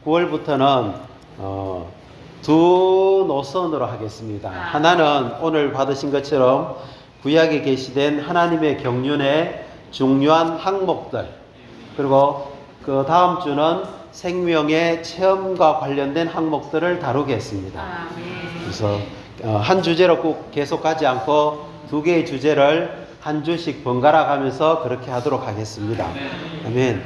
9월부터는 두 노선으로 하겠습니다. 하나는 오늘 받으신 것처럼 구약에 계시된 하나님의 경륜의 중요한 항목들, 그리고 그 다음 주는 생명의 체험과 관련된 항목들을 다루겠습니다. 그래서 한 주제로 꼭 계속 가지 않고 두 개의 주제를 한 주씩 번갈아 가면서 그렇게 하도록 하겠습니다. 아멘.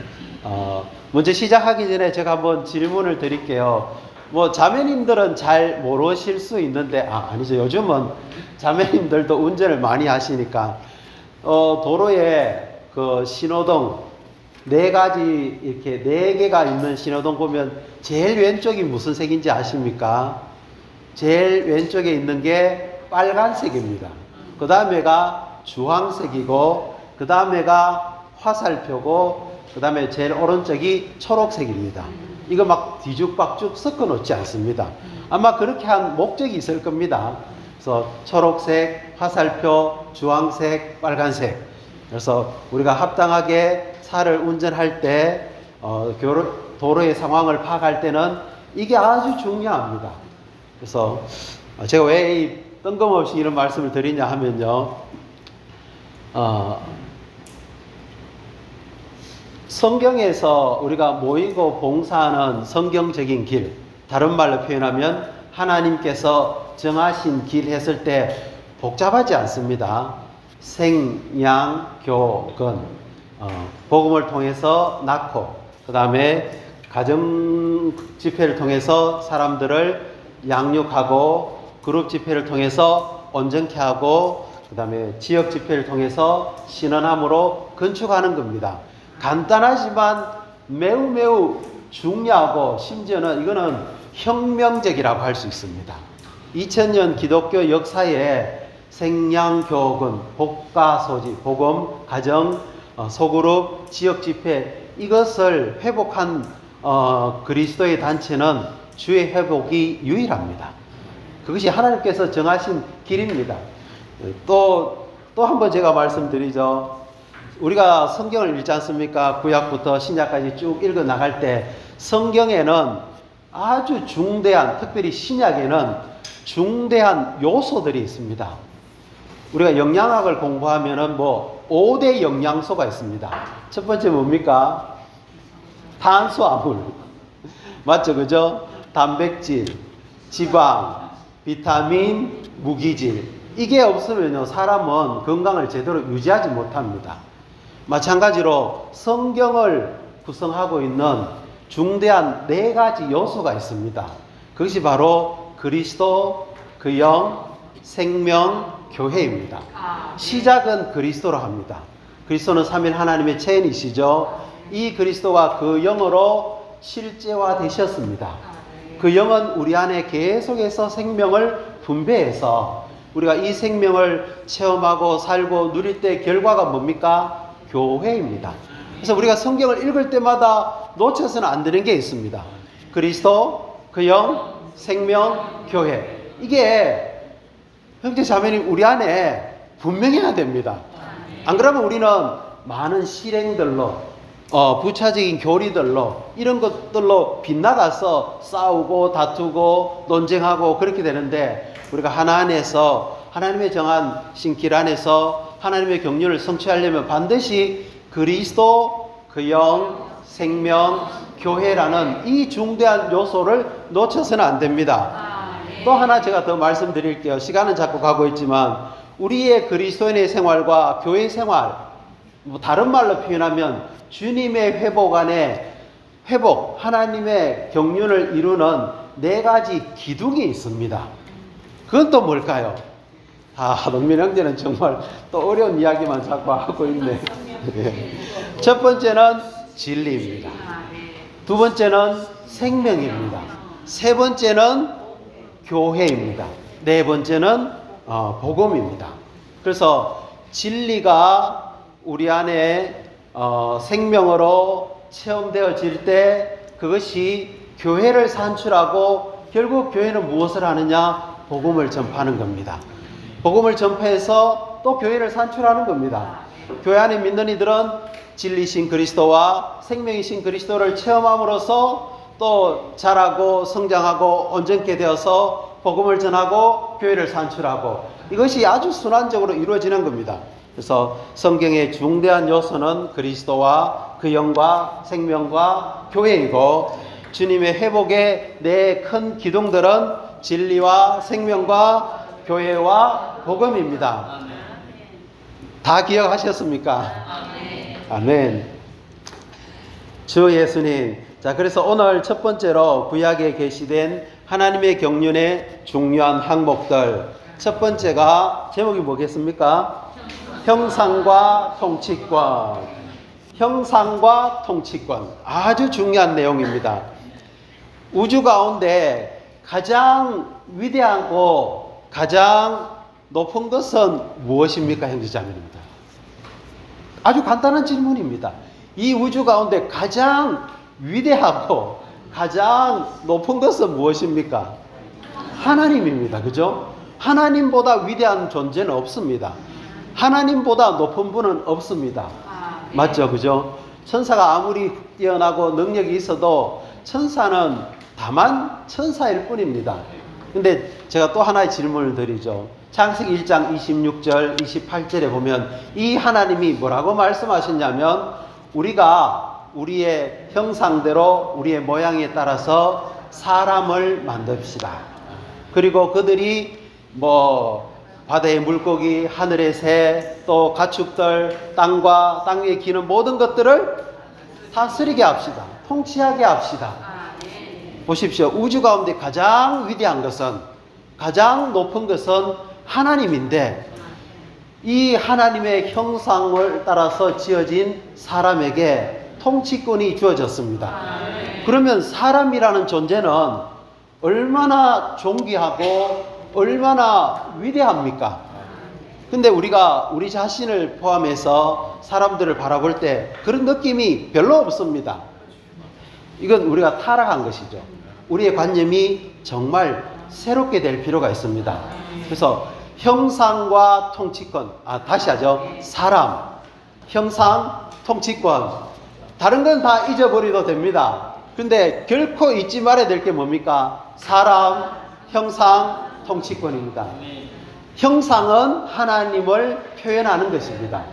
먼저 시작하기 전에 제가 한번 질문을 드릴게요. 뭐 자매님들은 잘 모르실 수 있는데 아니죠. 요즘은 자매님들도 운전을 많이 하시니까 도로에 그 신호등 네 가지 이렇게 네 개가 있는 신호등 보면 제일 왼쪽이 무슨 색인지 아십니까? 제일 왼쪽에 있는 게 빨간색입니다. 그 다음에가 주황색이고, 그 다음에가 화살표고, 그 다음에 제일 오른쪽이 초록색입니다. 이거 막 뒤죽박죽 섞어 놓지 않습니다. 아마 그렇게 한 목적이 있을 겁니다. 그래서 초록색, 화살표, 주황색, 빨간색. 그래서 우리가 합당하게 차를 운전할 때 도로의 상황을 파악할 때는 이게 아주 중요합니다. 그래서 제가 왜 이 뜬금없이 이런 말씀을 드리냐 하면요, 성경에서 우리가 모이고 봉사하는 성경적인 길, 다른 말로 표현하면 하나님께서 정하신 길 했을 때 복잡하지 않습니다. 생양교건, 복음을 통해서 낳고, 그 다음에 가정 집회를 통해서 사람들을 양육하고, 그룹 집회를 통해서 온전케 하고, 그 다음에 지역 집회를 통해서 신원함으로 건축하는 겁니다. 간단하지만 매우 중요하고, 심지어는 이거는 혁명적이라고 할 수 있습니다. 2000년 기독교 역사에 생양교건, 복가소지, 복음, 가정, 소그룹, 지역 집회, 이것을 회복한 그리스도의 단체는 주의 회복이 유일합니다. 그것이 하나님께서 정하신 길입니다. 또 한 번 제가 말씀드리죠. 우리가 성경을 읽지 않습니까? 구약부터 신약까지 쭉 읽어 나갈 때 성경에는 아주 중대한, 특별히 신약에는 중대한 요소들이 있습니다. 우리가 영양학을 공부하면은 5대 영양소가 있습니다. 첫 번째 뭡니까? 탄수화물. 맞죠? 그죠? 단백질, 지방, 비타민, 무기질. 이게 없으면요, 사람은 건강을 제대로 유지하지 못합니다. 마찬가지로 성경을 구성하고 있는 중대한 4가지 요소가 있습니다. 그것이 바로 그리스도, 그 영, 생명, 교회입니다. 시작은 그리스도로 합니다. 그리스도는 삼위 하나님의 체인이시죠. 이 그리스도와 그 영으로 실제화 되셨습니다. 그 영은 우리 안에 계속해서 생명을 분배해서 우리가 이 생명을 체험하고 살고 누릴 때 결과가 뭡니까? 교회입니다. 그래서 우리가 성경을 읽을 때마다 놓쳐서는 안 되는 게 있습니다. 그리스도, 그 영, 생명, 교회. 이게 형제 자매님 우리 안에 분명해야 됩니다. 안 그러면 우리는 많은 실행들로 부차적인 교리들로 이런 것들로 빗나가서 싸우고 다투고 논쟁하고 그렇게 되는데, 우리가 하나 안에서 하나님의 정하신 길 안에서 하나님의 경륜을 성취하려면 반드시 그리스도, 그 영, 생명, 교회라는 이 중대한 요소를 놓쳐서는 안 됩니다. 또 하나 제가 더 말씀드릴게요. 시간은 자꾸 가고 있지만 우리의 그리스도인의 생활과 교회 생활, 다른 말로 표현하면 주님의 회복 안에 회복, 하나님의 경륜을 이루는 4가지 기둥이 있습니다. 그건 또 뭘까요? 동민 형제는 정말 또 어려운 이야기만 자꾸 하고 있네. 첫 번째는 진리입니다. 두 번째는 생명입니다. 세 번째는 교회입니다. 네 번째는 복음입니다. 그래서 진리가 우리 안에 생명으로 체험되어질 때 그것이 교회를 산출하고, 결국 교회는 무엇을 하느냐? 복음을 전파하는 겁니다. 복음을 전파해서 또 교회를 산출하는 겁니다. 교회 안에 믿는 이들은 진리신 그리스도와 생명이신 그리스도를 체험함으로써 또 자라고 성장하고 온전케 되어서 복음을 전하고 교회를 산출하고 이것이 아주 순환적으로 이루어지는 겁니다. 그래서 성경의 중대한 요소는 그리스도와 그 영과 생명과 교회이고 주님의 회복의 네 큰 기둥들은 진리와 생명과 교회와 복음입니다. 다 기억하셨습니까? 아멘. 주 예수님. 자, 그래서 오늘 첫 번째로 구약에 게시된 하나님의 경륜의 중요한 항목들. 첫 번째가 제목이 뭐겠습니까? 형상과 통치권. 형상과 통치권. 아주 중요한 내용입니다. 우주 가운데 가장 위대하고 가장 높은 것은 무엇입니까, 형제자매입니다? 아주 간단한 질문입니다. 이 우주 가운데 가장 위대하고 가장 높은 것은 무엇입니까? 하나님입니다. 그죠? 하나님보다 위대한 존재는 없습니다. 하나님보다 높은 분은 없습니다. 맞죠? 그죠? 천사가 아무리 뛰어나고 능력이 있어도 천사는 다만 천사일 뿐입니다. 근데 제가 또 하나의 질문을 드리죠. 창세기 1장 26절, 28절에 보면 이 하나님이 뭐라고 말씀하셨냐면 우리가 우리의 형상대로 우리의 모양에 따라서 사람을 만듭시다. 그리고 그들이 바다의 물고기, 하늘의 새, 또 가축들, 땅과 땅 위에 기는 모든 것들을 다스리게 합시다. 통치하게 합시다. 보십시오. 우주 가운데 가장 위대한 것은, 가장 높은 것은 하나님인데 이 하나님의 형상을 따라서 지어진 사람에게 통치권이 주어졌습니다. 그러면 사람이라는 존재는 얼마나 존귀하고 얼마나 위대합니까? 근데 우리가 우리 자신을 포함해서 사람들을 바라볼 때 그런 느낌이 별로 없습니다. 이건 우리가 타락한 것이죠. 우리의 관념이 정말 새롭게 될 필요가 있습니다. 그래서 형상과 통치권, 다시 하죠. 사람, 형상, 통치권. 다른 건 다 잊어버려도 됩니다. 근데 결코 잊지 말아야 될 게 뭡니까? 사람, 형상, 통치권입니다. 형상은 하나님을 표현하는 것입니다.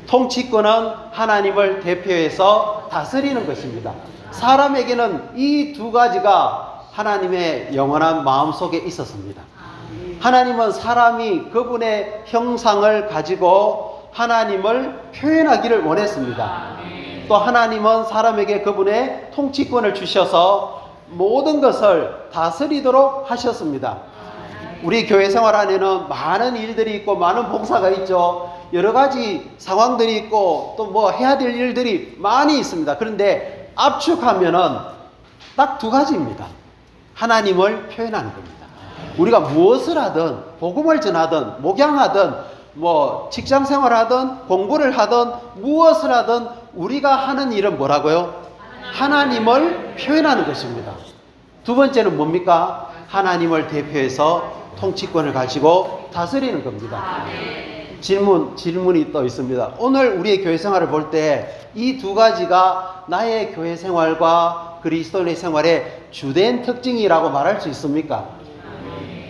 통치권은 하나님을 대표해서 다스리는 것입니다. 사람에게는 이 두 가지가 하나님의 영원한 마음속에 있었습니다. 하나님은 사람이 그분의 형상을 가지고 하나님을 표현하기를 원했습니다. 또 하나님은 사람에게 그분의 통치권을 주셔서 모든 것을 다스리도록 하셨습니다. 우리 교회 생활 안에는 많은 일들이 있고 많은 봉사가 있죠. 여러 가지 상황들이 있고 또 해야 될 일들이 많이 있습니다. 그런데 압축하면은 딱 두 가지입니다. 하나님을 표현하는 겁니다. 우리가 무엇을 하든 복음을 전하든 목양하든 직장 생활하든 공부를 하든 무엇을 하든 우리가 하는 일은 뭐라고요? 하나님을 표현하는 것입니다. 두 번째는 뭡니까? 하나님을 대표해서 통치권을 가지고 다스리는 겁니다. 질문이 또 있습니다. 오늘 우리의 교회 생활을 볼 때 이 두 가지가 나의 교회 생활과 그리스도인의 생활의 주된 특징이라고 말할 수 있습니까?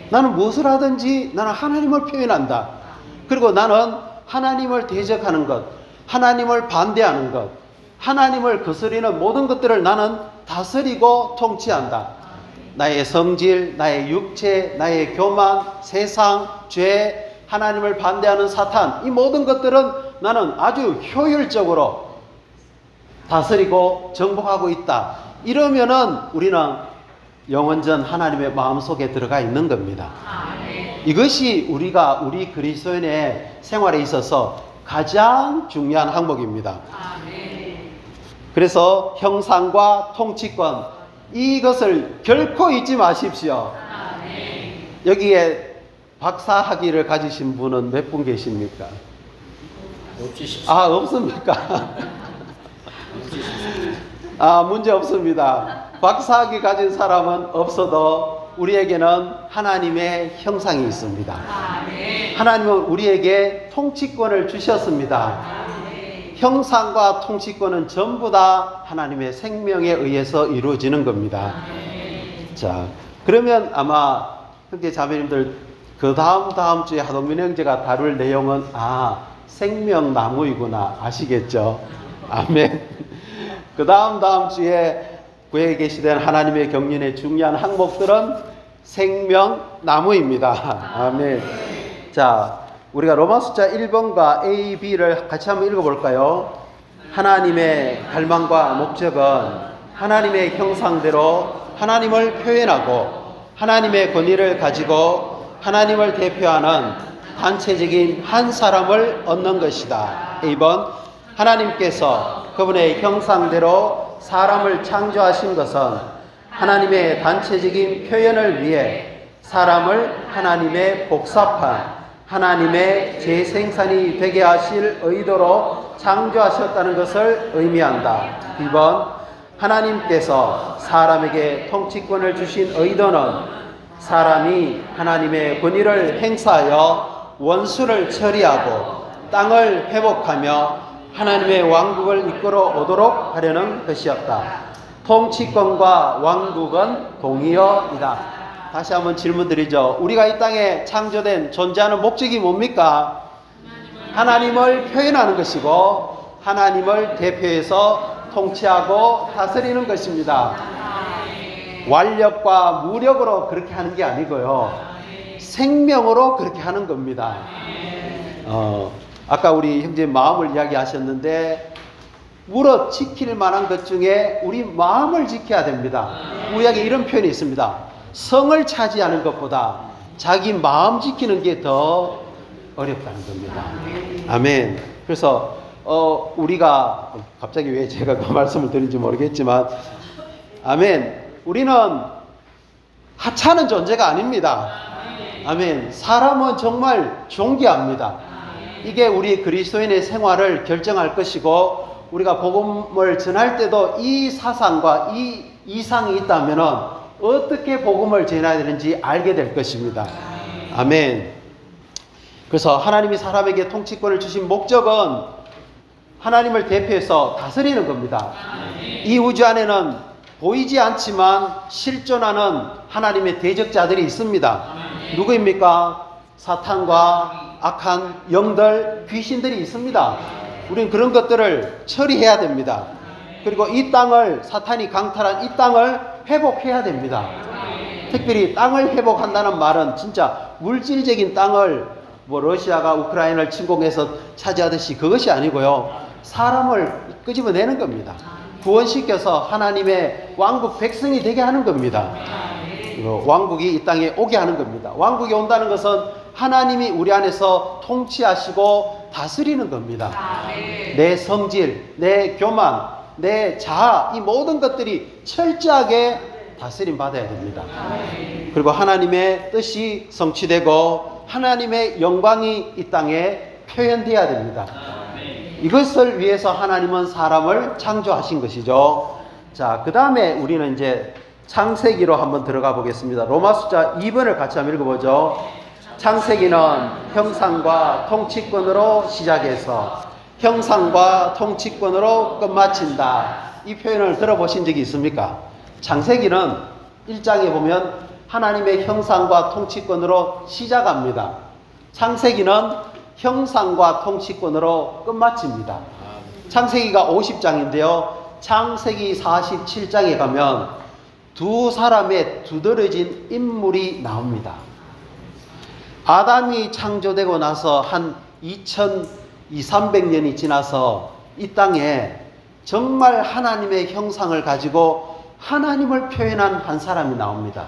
나는 무엇을 하든지 나는 하나님을 표현한다. 그리고 나는 하나님을 대적하는 것, 하나님을 반대하는 것, 하나님을 거스리는 모든 것들을 나는 다스리고 통치한다. 나의 성질, 나의 육체, 나의 교만, 세상, 죄, 하나님을 반대하는 사탄, 이 모든 것들은 나는 아주 효율적으로 다스리고 정복하고 있다. 이러면은 우리는 영원전 하나님의 마음속에 들어가 있는 겁니다. 이것이 우리 그리스도인의 생활에 있어서 가장 중요한 항목입니다. 그래서 형상과 통치권, 이것을 결코 잊지 마십시오. 여기에 박사학위를 가지신 분은 몇 분 계십니까? 없습니까? 문제 없습니다. 박사학위 가진 사람은 없어도 우리에게는 하나님의 형상이 있습니다. 하나님은 우리에게 통치권을 주셨습니다. 형상과 통치권은 전부 다 하나님의 생명에 의해서 이루어지는 겁니다. 자, 그러면 아마 형제 자매님들 그 다음 주에 하동민 형제가 다룰 내용은 생명나무이구나 아시겠죠? 아멘. 그 다음 주에 구약에 계시된 하나님의 경륜의 중요한 항목들은 생명나무입니다. 아멘. 자, 우리가 로마 숫자 1번과 A, B를 같이 한번 읽어볼까요? 하나님의 갈망과 목적은 하나님의 형상대로 하나님을 표현하고 하나님의 권위를 가지고 하나님을 대표하는 단체적인 한 사람을 얻는 것이다. 2번, 하나님께서 그분의 형상대로 사람을 창조하신 것은 하나님의 단체적인 표현을 위해 사람을 하나님의 복사판, 하나님의 재생산이 되게 하실 의도로 창조하셨다는 것을 의미한다. 2번, 하나님께서 사람에게 통치권을 주신 의도는 사람이 하나님의 권위를 행사하여 원수를 처리하고 땅을 회복하며 하나님의 왕국을 이끌어 오도록 하려는 것이었다. 통치권과 왕국은 동의어이다. 다시 한번 질문 드리죠. 우리가 이 땅에 창조된 존재하는 목적이 뭡니까? 하나님을 표현하는 것이고 하나님을 대표해서 통치하고 다스리는 것입니다. 완력과 무력으로 그렇게 하는 게 아니고요. 생명으로 그렇게 하는 겁니다. 아까 우리 형제 마음을 이야기하셨는데 물어 지킬 만한 것 중에 우리 마음을 지켜야 됩니다. 구약에 이런 표현이 있습니다. 성을 차지하는 것보다 자기 마음 지키는 게 더 어렵다는 겁니다. 아멘. 그래서 우리가 갑자기 왜 제가 그 말씀을 드린지 모르겠지만 아멘. 우리는 하찮은 존재가 아닙니다. 아멘. 사람은 정말 존귀합니다. 이게 우리 그리스도인의 생활을 결정할 것이고 우리가 복음을 전할 때도 이 사상과 이 이상이 있다면 어떻게 복음을 전해야 되는지 알게 될 것입니다. 아멘. 그래서 하나님이 사람에게 통치권을 주신 목적은 하나님을 대표해서 다스리는 겁니다. 이 우주 안에는 보이지 않지만 실존하는 하나님의 대적자들이 있습니다. 누구입니까? 사탄과 악한 영들, 귀신들이 있습니다. 우리는 그런 것들을 처리해야 됩니다. 그리고 이 땅을, 사탄이 강탈한 이 땅을 회복해야 됩니다. 특별히 땅을 회복한다는 말은 진짜 물질적인 땅을 러시아가 우크라이나를 침공해서 차지하듯이 그것이 아니고요. 사람을 끄집어내는 겁니다. 구원시켜서 하나님의 왕국 백성이 되게 하는 겁니다. 왕국이 이 땅에 오게 하는 겁니다. 왕국이 온다는 것은 하나님이 우리 안에서 통치하시고 다스리는 겁니다. 내 성질, 내 교만, 내 자아, 이 모든 것들이 철저하게 다스림 받아야 됩니다. 그리고 하나님의 뜻이 성취되고 하나님의 영광이 이 땅에 표현되어야 됩니다. 이것을 위해서 하나님은 사람을 창조하신 것이죠. 자, 그 다음에 우리는 이제 창세기로 한번 들어가 보겠습니다. 로마 숫자 2번을 같이 한번 읽어보죠. 창세기는 형상과 통치권으로 시작해서 형상과 통치권으로 끝마친다. 이 표현을 들어보신 적이 있습니까? 창세기는 1장에 보면 하나님의 형상과 통치권으로 시작합니다. 창세기는 형상과 통치권으로 끝마칩니다. 창세기가 50장인데요. 창세기 47장에 가면 두 사람의 두드러진 인물이 나옵니다. 아담이 창조되고 나서 한 2300년이 지나서 이 땅에 정말 하나님의 형상을 가지고 하나님을 표현한 한 사람이 나옵니다.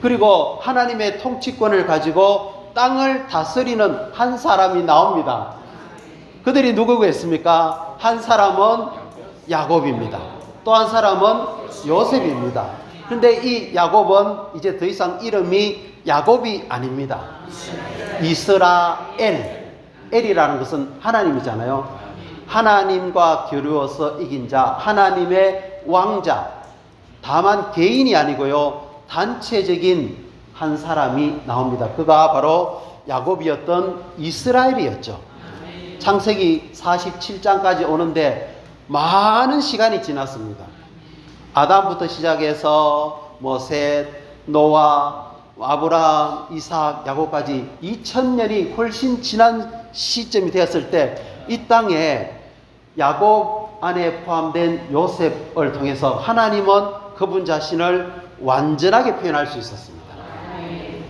그리고 하나님의 통치권을 가지고 땅을 다스리는 한 사람이 나옵니다. 그들이 누구겠습니까? 한 사람은 야곱입니다. 또 한 사람은 요셉입니다. 그런데 이 야곱은 이제 더 이상 이름이 야곱이 아닙니다. 이스라엘. 엘이라는 것은 하나님이잖아요. 하나님과 겨루어서 이긴 자, 하나님의 왕자. 다만 개인이 아니고요. 단체적인 한 사람이 나옵니다. 그가 바로 야곱이었던 이스라엘이었죠. 창세기 47장까지 오는데 많은 시간이 지났습니다. 아담부터 시작해서 셋, 노아, 아브라함, 이삭, 야곱까지 2000년이 훨씬 지난 시점이 되었을 때 이 땅에 야곱 안에 포함된 요셉을 통해서 하나님은 그분 자신을 완전하게 표현할 수 있었습니다.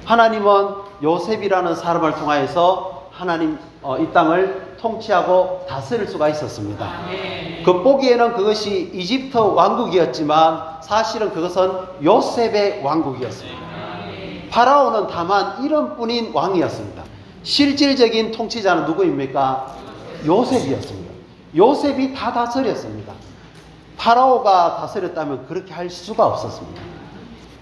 하나님은 요셉이라는 사람을 통하여서 하나님 이 땅을 통치하고 다스릴 수가 있었습니다. 겉보기에는 그것이 이집트 왕국이었지만 사실은 그것은 요셉의 왕국이었습니다. 파라오는 다만 이름뿐인 왕이었습니다. 실질적인 통치자는 누구입니까? 요셉이었습니다. 요셉이 다 다스렸습니다. 파라오가 다스렸다면 그렇게 할 수가 없었습니다.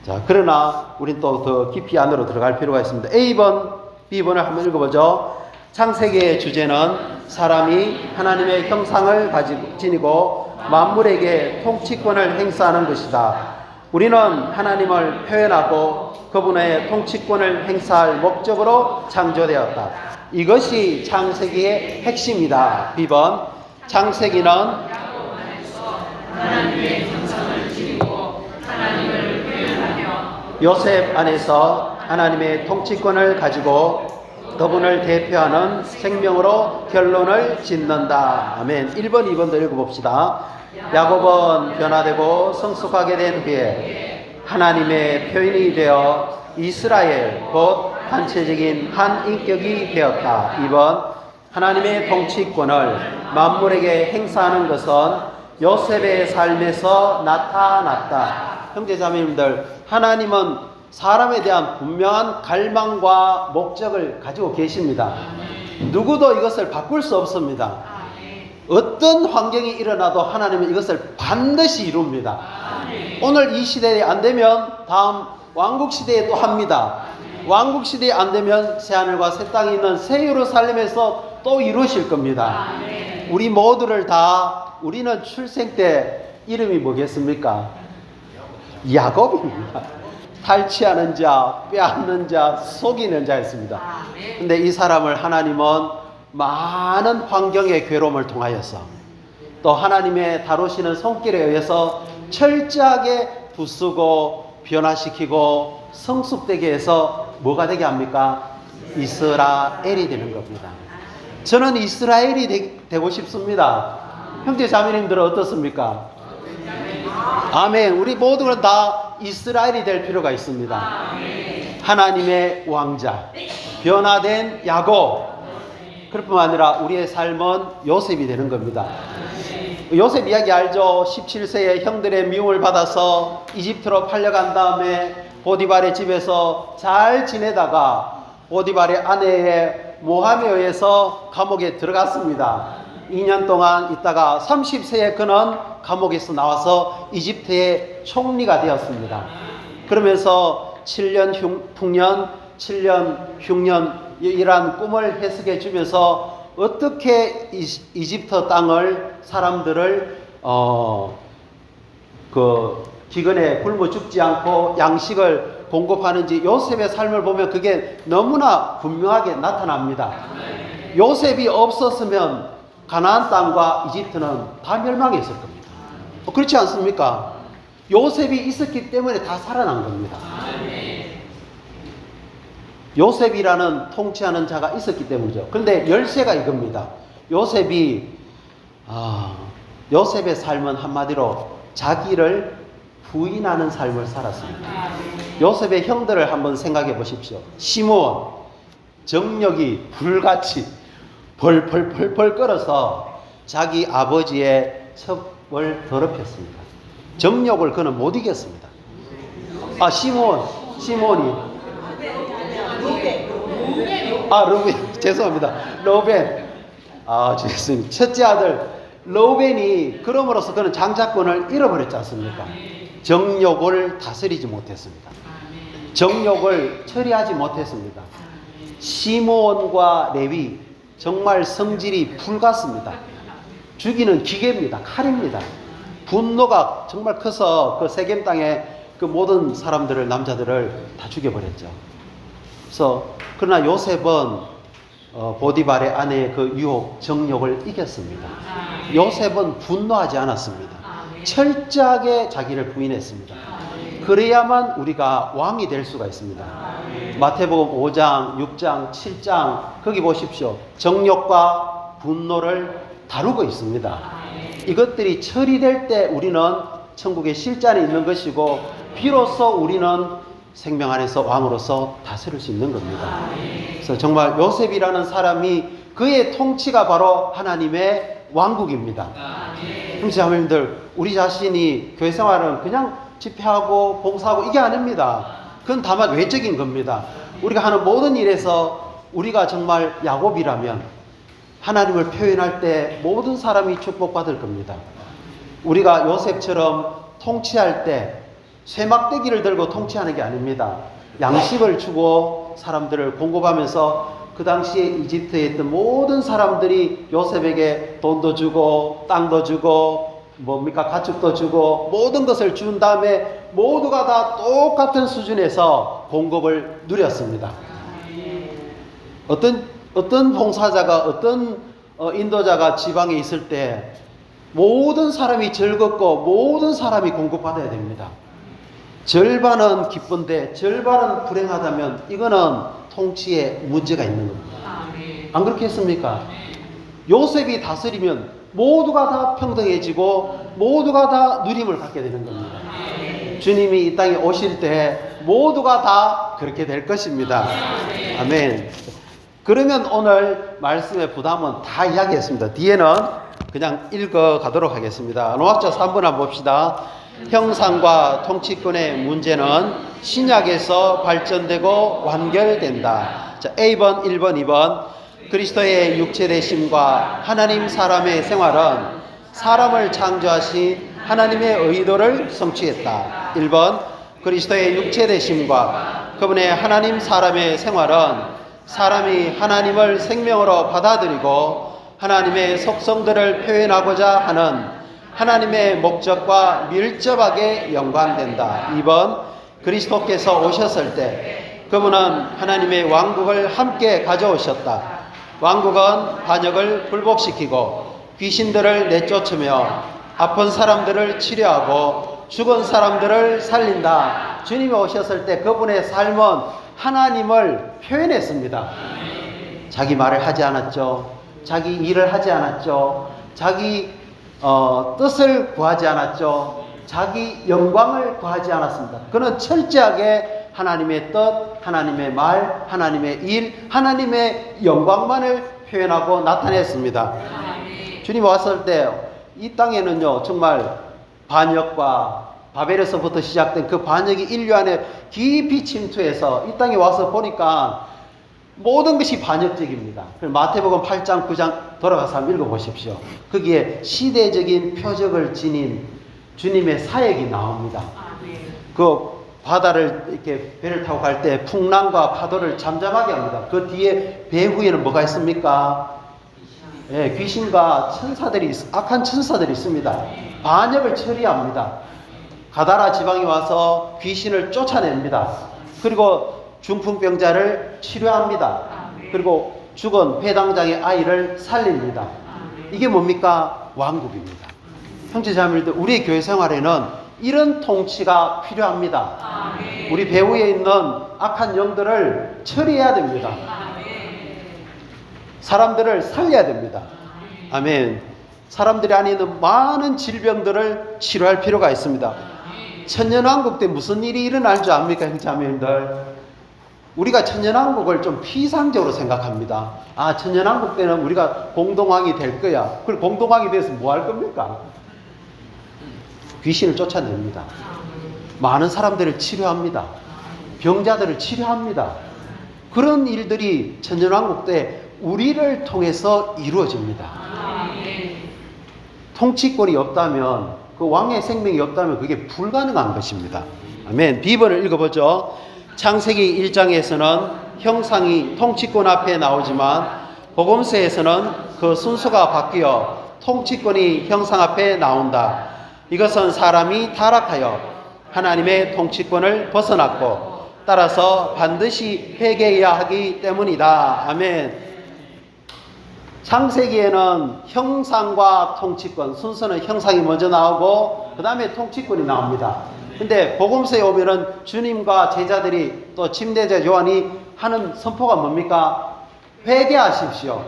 자, 그러나 우린 또 더 깊이 안으로 들어갈 필요가 있습니다. A번, B번을 한번 읽어보죠. 창세기의 주제는 사람이 하나님의 형상을 지니고 만물에게 통치권을 행사하는 것이다. 우리는 하나님을 표현하고 그분의 통치권을 행사할 목적으로 창조되었다. 이것이 창세기의 핵심이다. B번, 창세기는 하나님의 형상을 지니고 하나님을 표현하며 요셉 안에서 하나님의 통치권을 가지고 그분을 대표하는 생명으로 결론을 짓는다. 아멘. 1번, 2번도 읽어봅시다. 야곱은 변화되고 성숙하게 된 후에 하나님의 표현이 되어 이스라엘 곧 단체적인 한 인격이 되었다. 2번, 하나님의 통치권을 만물에게 행사하는 것은 요셉의 삶에서 나타났다. 형제자매님들, 하나님은 사람에 대한 분명한 갈망과 목적을 가지고 계십니다. 누구도 이것을 바꿀 수 없습니다. 어떤 환경이 일어나도 하나님은 이것을 반드시 이룹니다. 오늘 이 시대에 안 되면 다음 왕국시대에 또 합니다. 왕국시대에 안 되면 새하늘과 새 땅이 있는 새 예루살렘에서 또 이루실 겁니다. 우리 모두를 다, 우리는 출생 때 이름이 뭐겠습니까? 야곱입니다. 탈취하는 자, 빼앗는 자, 속이는 자였습니다. 근데 이 사람을 하나님은 많은 환경의 괴로움을 통하여서 또 하나님의 다루시는 손길에 의해서 철저하게 부수고 변화시키고 성숙되게 해서 뭐가 되게 합니까? 이스라엘이 되는 겁니다. 저는 이스라엘이 되고 싶습니다. 형제 자매님들은 어떻습니까? 아멘. 우리 모두는 다 이스라엘이 될 필요가 있습니다. 하나님의 왕자, 변화된 야곱. 그뿐만 아니라 우리의 삶은 요셉이 되는 겁니다. 요셉 이야기 알죠? 17세에 형들의 미움을 받아서 이집트로 팔려간 다음에 보디발의 집에서 잘 지내다가 보디발의 아내의 모함에 의해서 감옥에 들어갔습니다. 2년 동안 있다가 30세에 그는 감옥에서 나와서 이집트의 총리가 되었습니다. 그러면서 7년 흉년, 7년 흉년 이란 꿈을 해석해 주면서 어떻게 이집트 땅을 사람들을 기근에 굶어 죽지 않고 양식을 공급하는지 요셉의 삶을 보면 그게 너무나 분명하게 나타납니다. 요셉이 없었으면 가나안 땅과 이집트는 다 멸망했을 겁니다. 그렇지 않습니까? 요셉이 있었기 때문에 다 살아난 겁니다. 요셉이라는 통치하는 자가 있었기 때문이죠. 그런데 열쇠가 이겁니다. 요셉의 삶은 한마디로 자기를 부인하는 삶을 살았습니다. 요셉의 형들을 한번 생각해 보십시오. 시므온, 정력이 불같이 벌벌 끓어서 자기 아버지의 첩을 더럽혔습니다. 정력을 그는 못 이겼습니다. 시므온이 르벤, 죄송합니다. 르벤. 죄송합니다. 첫째 아들 르벤이 그럼으로써 그는 장자권을 잃어버렸지 않습니까? 정욕을 다스리지 못했습니다. 정욕을 처리하지 못했습니다. 시므온과 레위 정말 성질이 불같습니다. 죽이는 기계입니다. 칼입니다. 분노가 정말 커서 그 세겜 땅에 그 모든 사람들을, 남자들을 다 죽여버렸죠. 그러나 요셉은 보디발의 아내의 그 유혹, 정욕을 이겼습니다. 요셉은 분노하지 않았습니다. 철저하게 자기를 부인했습니다. 그래야만 우리가 왕이 될 수가 있습니다. 마태복음 5장, 6장, 7장 거기 보십시오. 정욕과 분노를 다루고 있습니다. 이것들이 처리될 때 우리는 천국의 실전에 있는 것이고 비로소 우리는 생명 안에서 왕으로서 다스릴 수 있는 겁니다. 그래서 정말 요셉이라는 사람이 그의 통치가 바로 하나님의 왕국입니다. 형제자매님들, 우리 자신이 교회 생활은 그냥 집회하고 봉사하고 이게 아닙니다. 그건 다만 외적인 겁니다. 우리가 하는 모든 일에서 우리가 정말 야곱이라면 하나님을 표현할 때 모든 사람이 축복받을 겁니다. 우리가 요셉처럼 통치할 때 쇠막대기를 들고 통치하는 게 아닙니다. 양식을 주고 사람들을 공급하면서 그 당시에 이집트에 있던 모든 사람들이 요셉에게 돈도 주고 땅도 주고 가축도 주고 모든 것을 준 다음에 모두가 다 똑같은 수준에서 공급을 누렸습니다. 어떤 봉사자가 어떤 인도자가 지방에 있을 때 모든 사람이 즐겁고 모든 사람이 공급받아야 됩니다. 절반은 기쁜데 절반은 불행하다면 이거는 통치에 문제가 있는 겁니다. 안 그렇게 했습니까? 요셉이 다스리면 모두가 다 평등해지고 모두가 다 누림을 갖게 되는 겁니다. 주님이 이 땅에 오실 때 모두가 다 그렇게 될 것입니다. 아멘. 그러면 오늘 말씀의 부담은 다 이야기했습니다. 뒤에는 그냥 읽어 가도록 하겠습니다. 노학자 3번 한번 봅시다. 형상과 통치권의 문제는 신약에서 발전되고 완결된다. 자, A번, 1번, 2번. 그리스도의 육체되심과 하나님 사람의 생활은 사람을 창조하신 하나님의 의도를 성취했다. 1번. 그리스도의 육체되심과 그분의 하나님 사람의 생활은 사람이 하나님을 생명으로 받아들이고 하나님의 속성들을 표현하고자 하는 하나님의 목적과 밀접하게 연관된다. 2번. 그리스도께서 오셨을 때 그분은 하나님의 왕국을 함께 가져오셨다. 왕국은 반역을 굴복시키고 귀신들을 내쫓으며 아픈 사람들을 치료하고 죽은 사람들을 살린다. 주님이 오셨을 때 그분의 삶은 하나님을 표현했습니다. 자기 말을 하지 않았죠. 자기 일을 하지 않았죠. 자기 뜻을 구하지 않았죠. 자기 영광을 구하지 않았습니다. 그는 철저하게 하나님의 뜻, 하나님의 말, 하나님의 일, 하나님의 영광만을 표현하고 나타냈습니다. 주님 왔을 때 이 땅에는요 정말 반역과 바벨에서부터 시작된 그 반역이 인류 안에 깊이 침투해서 이 땅에 와서 보니까 모든 것이 반역적입니다. 마태복음 8장 9장 돌아가서 한번 읽어보십시오. 거기에 시대적인 표적을 지닌 주님의 사역이 나옵니다. 그 바다를 이렇게 배를 타고 갈 때 풍랑과 파도를 잠잠하게 합니다. 그 뒤에 배 후에는 뭐가 있습니까? 예, 귀신과 천사들이, 악한 천사들이 있습니다. 반역을 처리합니다. 가다라 지방에 와서 귀신을 쫓아냅니다. 그리고 중풍병자를 치료합니다. 그리고 죽은 배당장의 아이를 살립니다. 이게 뭡니까? 왕국입니다. 형제자매들, 우리의 교회 생활에는 이런 통치가 필요합니다. 우리 배후에 있는 악한 영들을 처리해야 됩니다. 사람들을 살려야 됩니다. 아멘. 사람들이 안에 있는 많은 질병들을 치료할 필요가 있습니다. 천년왕국 때 무슨 일이 일어날 줄 압니까, 형제자매들? 우리가 천년왕국을 좀 피상적으로 생각합니다. 아, 천년왕국 때는 우리가 공동왕이 될 거야. 그리고 공동왕이 돼서 뭐 할 겁니까? 귀신을 쫓아냅니다. 많은 사람들을 치료합니다. 병자들을 치료합니다. 그런 일들이 천년왕국 때 우리를 통해서 이루어집니다. 통치권이 없다면, 그 왕의 생명이 없다면 그게 불가능한 것입니다. 아멘. B번을 읽어보죠. 창세기 1장에서는 형상이 통치권 앞에 나오지만 복음서에서는 그 순서가 바뀌어 통치권이 형상 앞에 나온다. 이것은 사람이 타락하여 하나님의 통치권을 벗어났고 따라서 반드시 회개해야 하기 때문이다. 아멘. 창세기에는 형상과 통치권, 순서는 형상이 먼저 나오고 그 다음에 통치권이 나옵니다. 근데 복음서에 오면은 주님과 제자들이 또 침례자 요한이 하는 선포가 뭡니까? 회개하십시오.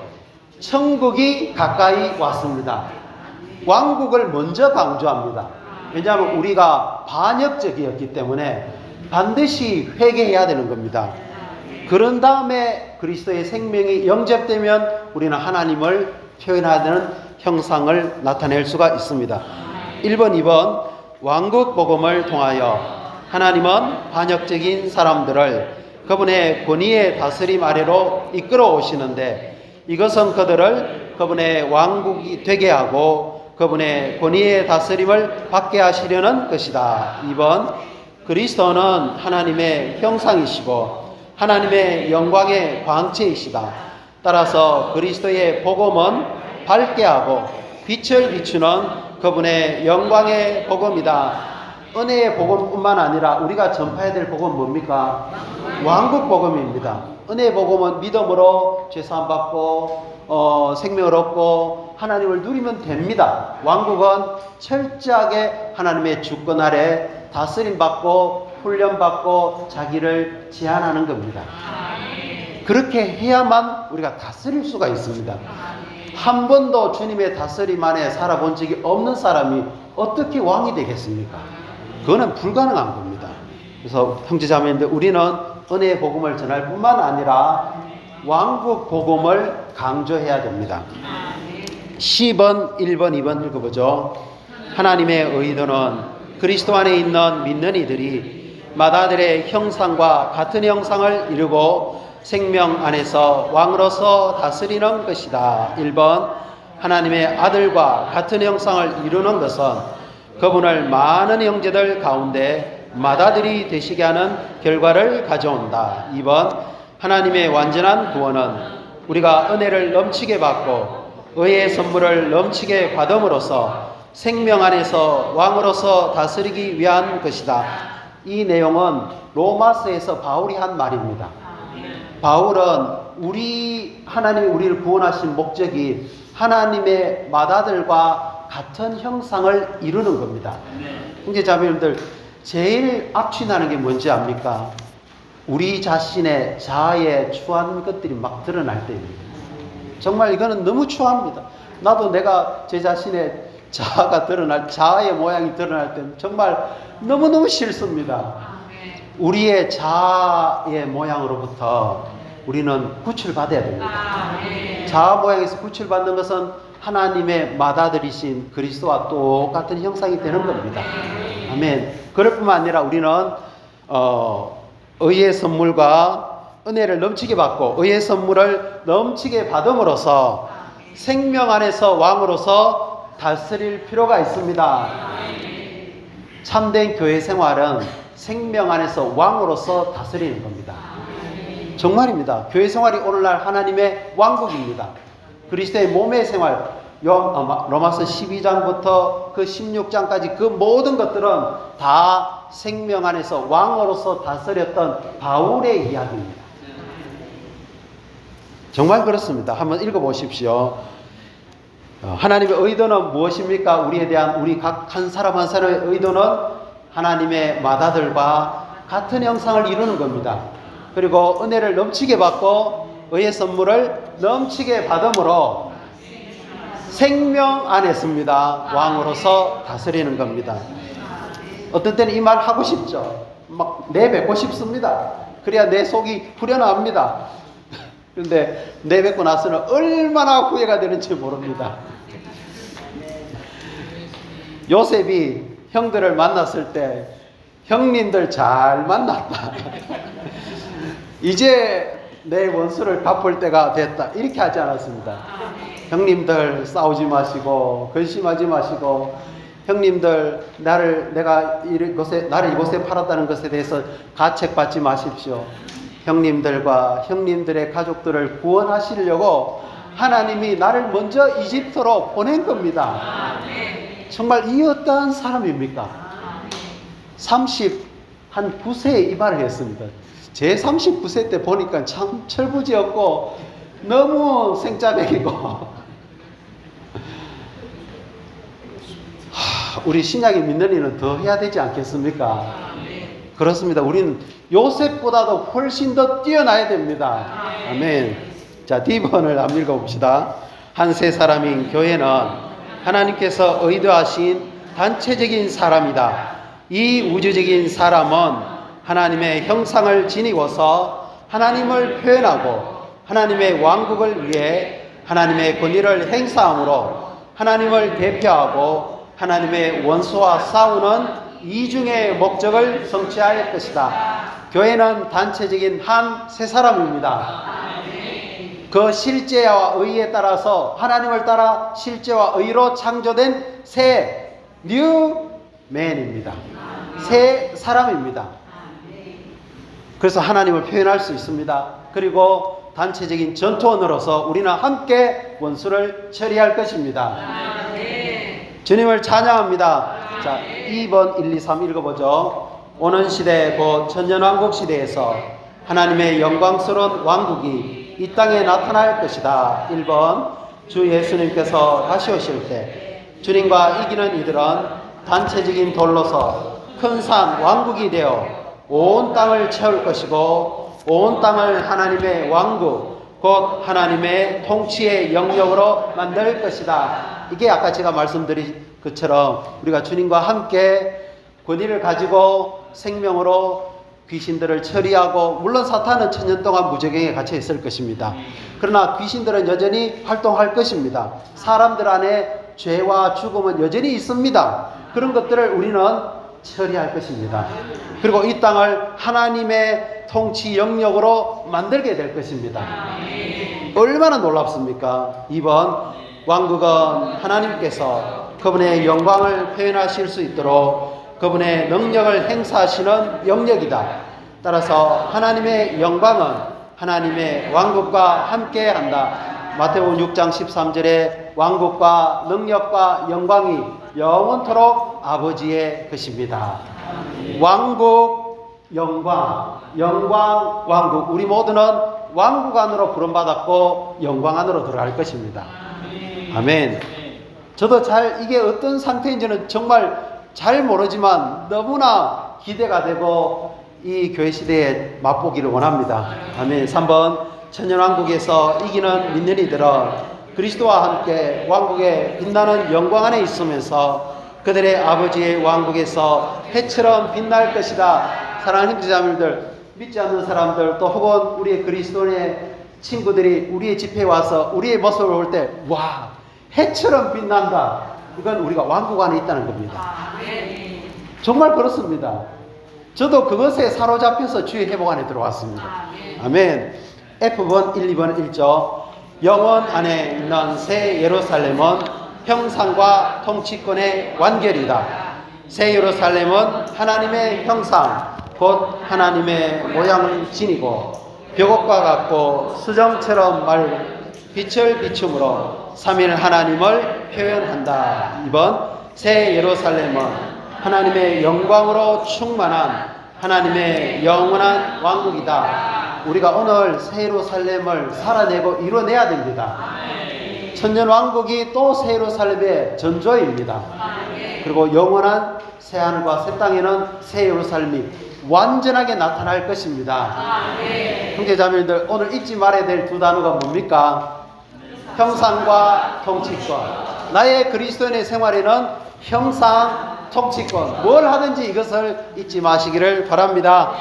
천국이 가까이 왔습니다. 왕국을 먼저 강조합니다. 왜냐하면 우리가 반역적이었기 때문에 반드시 회개해야 되는 겁니다. 그런 다음에 그리스도의 생명이 영접되면 우리는 하나님을 표현해야 되는 형상을 나타낼 수가 있습니다. 1번, 2번 왕국 복음을 통하여 하나님은 반역적인 사람들을 그분의 권위의 다스림 아래로 이끌어 오시는데 이것은 그들을 그분의 왕국이 되게 하고 그분의 권위의 다스림을 받게 하시려는 것이다. 2번 그리스도는 하나님의 형상이시고 하나님의 영광의 광채이시다. 따라서 그리스도의 복음은 밝게 하고 빛을 비추는 그분의 영광의 복음이다. 은혜의 복음뿐만 아니라 우리가 전파해야 될 복음은 뭡니까? 왕국 복음입니다. 은혜의 복음은 믿음으로 죄사함 받고 생명을 얻고 하나님을 누리면 됩니다. 왕국은 철저하게 하나님의 주권 아래 다스림 받고 훈련 받고 자기를 제한하는 겁니다. 그렇게 해야만 우리가 다스릴 수가 있습니다. 한 번도 주님의 다스림 안에 살아본 적이 없는 사람이 어떻게 왕이 되겠습니까? 그거는 불가능한 겁니다. 그래서 형제자매인데 우리는 은혜의 복음을 전할 뿐만 아니라 왕국 복음을 강조해야 됩니다. 10번, 1번, 2번 읽어보죠. 하나님의 의도는 그리스도 안에 있는 믿는 이들이 마다들의 형상과 같은 형상을 이루고 생명 안에서 왕으로서 다스리는 것이다. 1번 하나님의 아들과 같은 형상을 이루는 것은 그분을 많은 형제들 가운데 마다들이 되시게 하는 결과를 가져온다. 2번 하나님의 완전한 구원은 우리가 은혜를 넘치게 받고 의의 선물을 넘치게 받음으로써 생명 안에서 왕으로서 다스리기 위한 것이다. 이 내용은 로마서에서 바울이 한 말입니다. 바울은 하나님이 우리를 구원하신 목적이 하나님의 맏아들과 같은 형상을 이루는 겁니다. 형제자매님들 제일 악취나는 게 뭔지 압니까? 우리 자신의 자아에 추한 것들이 막 드러날 때입니다. 정말 이거는 너무 추합니다. 나도 내가 제 자신의 자아의 모양이 드러날 때는 정말 너무너무 싫습니다. 우리의 자아의 모양으로부터 우리는 구출받아야 됩니다. 자아 모양에서 구출받는 것은 하나님의 맏아들이신 그리스도와 똑같은 형상이 되는 겁니다. 아멘. 그럴 뿐만 아니라 우리는 의의 선물과 은혜를 넘치게 받고 의의 선물을 넘치게 받음으로써 생명 안에서 왕으로서 다스릴 필요가 있습니다. 참된 교회 생활은 생명 안에서 왕으로서 다스리는 겁니다. 정말입니다. 교회 생활이 오늘날 하나님의 왕국입니다. 그리스도의 몸의 생활, 로마서 12장부터 그 16장까지 그 모든 것들은 다 생명 안에서 왕으로서 다스렸던 바울의 이야기입니다. 정말 그렇습니다. 한번 읽어보십시오. 하나님의 의도는 무엇입니까? 우리에 대한 우리 각 한 사람 한 사람의 의도는 하나님의 맏아들과 같은 형상을 이루는 겁니다. 그리고 은혜를 넘치게 받고 의의 선물을 넘치게 받음으로 생명 안에 있습니다. 왕으로서 다스리는 겁니다. 어떤 때는 이 말 하고 싶죠. 막 내뱉고 싶습니다. 그래야 내 속이 후련합니다. 그런데 내뱉고 나서는 얼마나 후회가 되는지 모릅니다. 요셉이 형들을 만났을 때 형님들 잘 만났다. 이제 내 원수를 갚을 때가 됐다. 이렇게 하지 않았습니다. 형님들 싸우지 마시고 근심하지 마시고 형님들 나를 이곳에 팔았다는 것에 대해서 가책받지 마십시오. 형님들과 형님들의 가족들을 구원하시려고 하나님이 나를 먼저 이집트로 보낸 겁니다. 정말 이 어떠한 사람입니까? 39세에 이 말을 했습니다. 제 39세 때 보니까 참 철부지였고 너무 생짜배기고 우리 신약에 믿는 이는 더 해야 되지 않겠습니까? 그렇습니다. 우리는 요셉보다도 훨씬 더 뛰어나야 됩니다. 아멘. 자, D번을 한번 읽어봅시다. 한 세 사람인 교회는 하나님께서 의도하신 단체적인 사람이다. 이 우주적인 사람은 하나님의 형상을 지니고서 하나님을 표현하고 하나님의 왕국을 위해 하나님의 권위를 행사함으로 하나님을 대표하고 하나님의 원수와 싸우는 이중의 목적을 성취할 것이다. 교회는 단체적인 한 세 사람입니다. 그 실제와 의에 따라서 하나님을 따라 실제와 의로 창조된 새 뉴맨입니다. 새 사람입니다. 그래서 하나님을 표현할 수 있습니다. 그리고 단체적인 전투원으로서 우리는 함께 원수를 처리할 것입니다. 주님을 찬양합니다. 자, 2번 1, 2, 3 읽어보죠. 오는 시대 곧 천년왕국 시대에서 하나님의 영광스러운 왕국이 이 땅에 나타날 것이다. 1번 주 예수님께서 다시 오실 때 주님과 이기는 이들은 단체적인 돌로서 큰 산 왕국이 되어 온 땅을 채울 것이고 온 땅을 하나님의 왕국 곧 하나님의 통치의 영역으로 만들 것이다. 이게 아까 제가 말씀드린 것처럼 우리가 주님과 함께 권위를 가지고 생명으로 귀신들을 처리하고, 물론 사탄은 천년 동안 무적행에 갇혀 있을 것입니다. 그러나 귀신들은 여전히 활동할 것입니다. 사람들 안에 죄와 죽음은 여전히 있습니다. 그런 것들을 우리는 처리할 것입니다. 그리고 이 땅을 하나님의 통치 영역으로 만들게 될 것입니다. 얼마나 놀랍습니까? 2번 왕국은 하나님께서 그분의 영광을 표현하실 수 있도록 그분의 능력을 행사하시는 영역이다. 따라서 하나님의 영광은 하나님의 왕국과 함께한다. 마태복음 6장 13절에 왕국과 능력과 영광이 영원토록 아버지의 것입니다. 왕국, 영광, 영광, 왕국. 우리 모두는 왕국 안으로 부름받았고 영광 안으로 들어갈 것입니다. 아멘. 저도 이게 어떤 상태인지는 정말 잘 모르지만 너무나 기대가 되고 이 교회 시대에 맛보기를 원합니다. 아멘. 3번 천년왕국에서 이기는 믿는 이들은 그리스도와 함께 왕국의 빛나는 영광 안에 있으면서 그들의 아버지의 왕국에서 해처럼 빛날 것이다. 사랑하는 형제자매들, 믿지 않는 사람들 또 혹은 우리의 그리스도인의 친구들이 우리의 집회에 와서 우리의 모습을 볼 때 와, 해처럼 빛난다. 이건 우리가 왕국 안에 있다는 겁니다. 정말 그렇습니다. 저도 그것에 사로잡혀서 주의 회복 안에 들어왔습니다. 아멘. F번 1, 2번 읽죠. 영원 안에 있는 새 예루살렘은 형상과 통치권의 완결이다. 새 예루살렘은 하나님의 형상 곧 하나님의 모양을 지니고 벽옥과 같고 수정처럼 맑고 빛을 비춤으로 삼일 하나님을 표현한다. 2번 새 예루살렘은 하나님의 영광으로 충만한 하나님의 영원한 왕국이다. 우리가 오늘 새 예루살렘을 살아내고 이뤄내야 됩니다. 천년 왕국이 또 새 예루살렘의 전조입니다. 그리고 영원한 새 하늘과 새 땅에는 새 예루살렘이 완전하게 나타날 것입니다. 형제자매들, 오늘 잊지 말아야 될 두 단어가 뭡니까? 형상과 통치권. 나의 그리스도인의 생활에는 형상, 통치권, 뭘 하든지 이것을 잊지 마시기를 바랍니다.